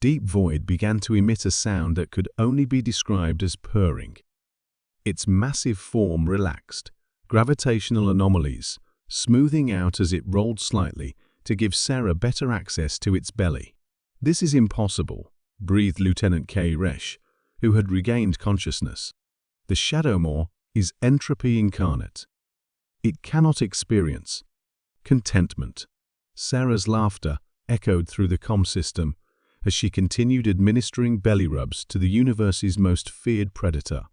deep void began to emit a sound that could only be described as purring. Its massive form relaxed, gravitational anomalies smoothing out as it rolled slightly to give Sarah better access to its belly. "This is impossible," breathed Lieutenant K. Resch, who had regained consciousness. "The Shadowmaw is entropy incarnate. It cannot experience contentment." Sarah's laughter echoed through the comm system as she continued administering belly rubs to the universe's most feared predator.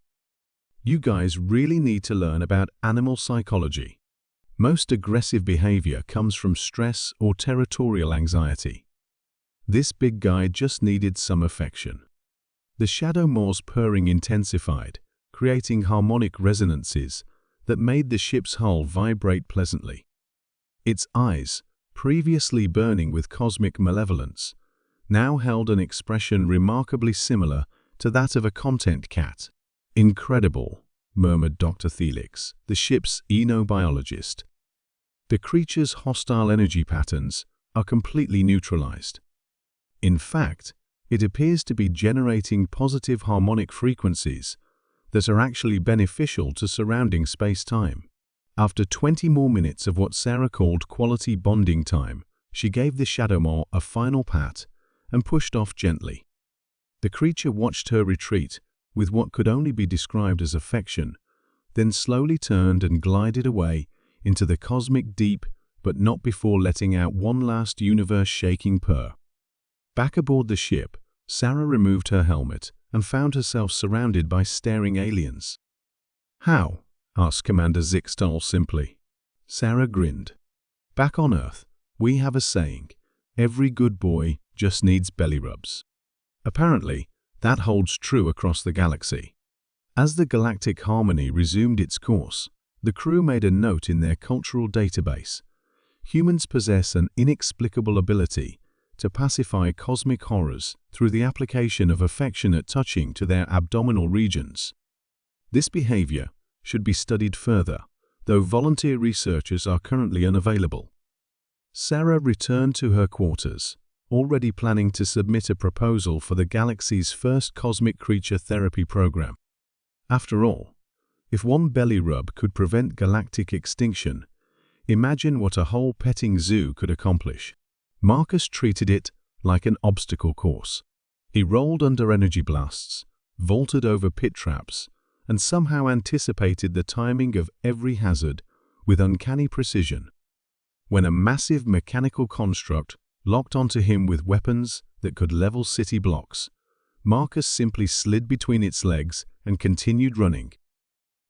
"You guys really need to learn about animal psychology. Most aggressive behavior comes from stress or territorial anxiety. This big guy just needed some affection." The Shadowmaw's purring intensified, creating harmonic resonances that made the ship's hull vibrate pleasantly. Its eyes, previously burning with cosmic malevolence, now held an expression remarkably similar to that of a content cat. "Incredible," murmured Dr. Thelix, the ship's enobiologist. "The creature's hostile energy patterns are completely neutralized. In fact, it appears to be generating positive harmonic frequencies that are actually beneficial to surrounding space-time." After 20 more minutes of what Sarah called quality bonding time, she gave the Shadowmaw a final pat and pushed off gently. The creature watched her retreat with what could only be described as affection, then slowly turned and glided away into the cosmic deep, but not before letting out one last universe-shaking purr. Back aboard the ship, Sarah removed her helmet and found herself surrounded by staring aliens. "How?" asked Commander Zixtal simply. Sarah grinned. "Back on Earth, we have a saying, every good boy just needs belly rubs. Apparently, that holds true across the galaxy." As the galactic harmony resumed its course, the crew made a note in their cultural database. Humans possess an inexplicable ability to pacify cosmic horrors through the application of affectionate touching to their abdominal regions. This behavior should be studied further, though volunteer researchers are currently unavailable. Sarah returned to her quarters, already planning to submit a proposal for the galaxy's first cosmic creature therapy program. After all, if one belly rub could prevent galactic extinction, imagine what a whole petting zoo could accomplish. Marcus treated it like an obstacle course. He rolled under energy blasts, vaulted over pit traps, and somehow anticipated the timing of every hazard with uncanny precision. When a massive mechanical construct locked onto him with weapons that could level city blocks, Marcus simply slid between its legs and continued running.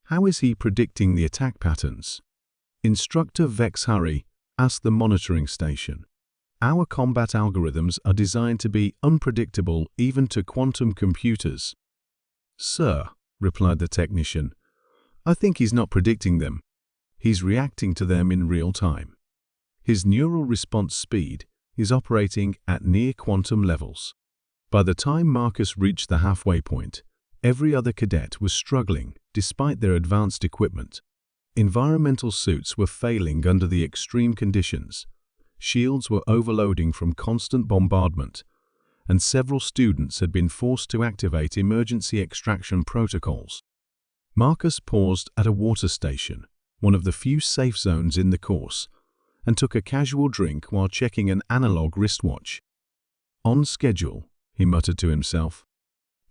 How is he predicting the attack patterns? Instructor Vex Hurry asked the monitoring station. "Our combat algorithms are designed to be unpredictable even to quantum computers." "Sir," replied the technician, "I think he's not predicting them. He's reacting to them in real time. His neural response speed is operating at near quantum levels." By the time Marcus reached the halfway point, every other cadet was struggling despite their advanced equipment. Environmental suits were failing under the extreme conditions. Shields were overloading from constant bombardment, and several students had been forced to activate emergency extraction protocols. Marcus paused at a water station, one of the few safe zones in the course, and took a casual drink while checking an analog wristwatch. "On schedule," he muttered to himself.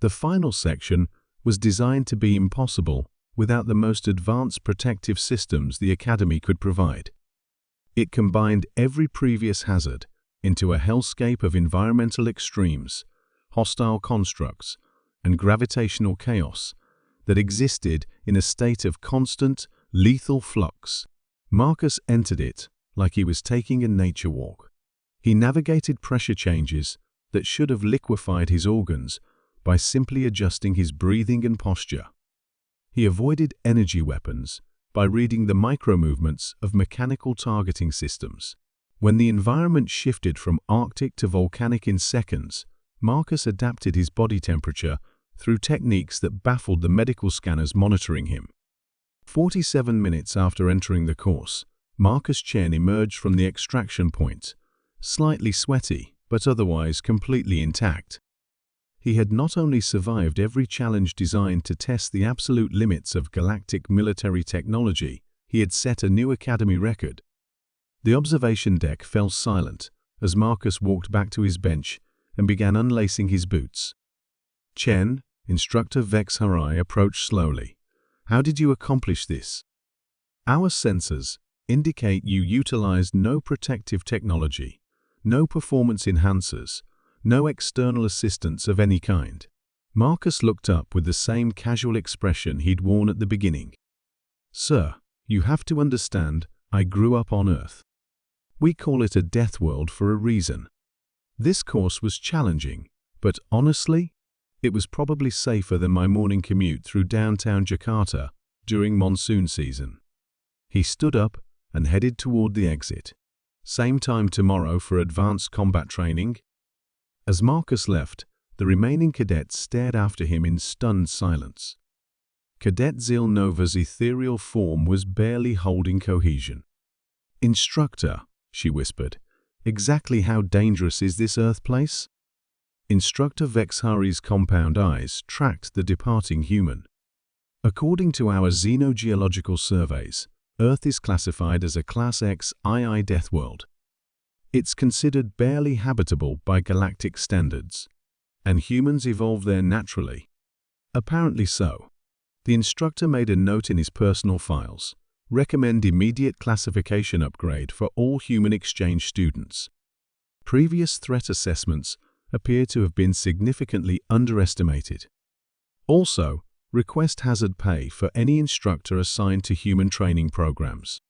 The final section was designed to be impossible without the most advanced protective systems the Academy could provide. It combined every previous hazard into a hellscape of environmental extremes, hostile constructs, and gravitational chaos that existed in a state of constant, lethal flux. Marcus entered it like he was taking a nature walk. He navigated pressure changes that should have liquefied his organs by simply adjusting his breathing and posture. He avoided energy weapons by reading the micro-movements of mechanical targeting systems. When the environment shifted from Arctic to volcanic in seconds, Marcus adapted his body temperature through techniques that baffled the medical scanners monitoring him. 47 minutes after entering the course, Marcus Chen emerged from the extraction point, slightly sweaty but otherwise completely intact. He had not only survived every challenge designed to test the absolute limits of galactic military technology, he had set a new Academy record. The observation deck fell silent as Marcus walked back to his bench and began unlacing his boots. Chen, Instructor Vex Harai, approached slowly. "How did you accomplish this?" "Our sensors indicate you utilized no protective technology, no performance enhancers, no external assistance of any kind." Marcus looked up with the same casual expression he'd worn at the beginning. "Sir, you have to understand, I grew up on Earth. We call it a death world for a reason. This course was challenging, but honestly, it was probably safer than my morning commute through downtown Jakarta during monsoon season." He stood up and headed toward the exit. "Same time tomorrow for advanced combat training?" As Marcus left, the remaining cadets stared after him in stunned silence. Cadet Zil Nova's ethereal form was barely holding cohesion. "Instructor," she whispered, "exactly how dangerous is this Earth place?" Instructor Vexhari's compound eyes tracked the departing human. "According to our xenogeological surveys, Earth is classified as a Class X II death world. It's considered barely habitable by galactic standards, and humans evolved there naturally." "Apparently so." The instructor made a note in his personal files. "Recommend immediate classification upgrade for all human exchange students. Previous threat assessments appear to have been significantly underestimated. Also, request hazard pay for any instructor assigned to human training programs."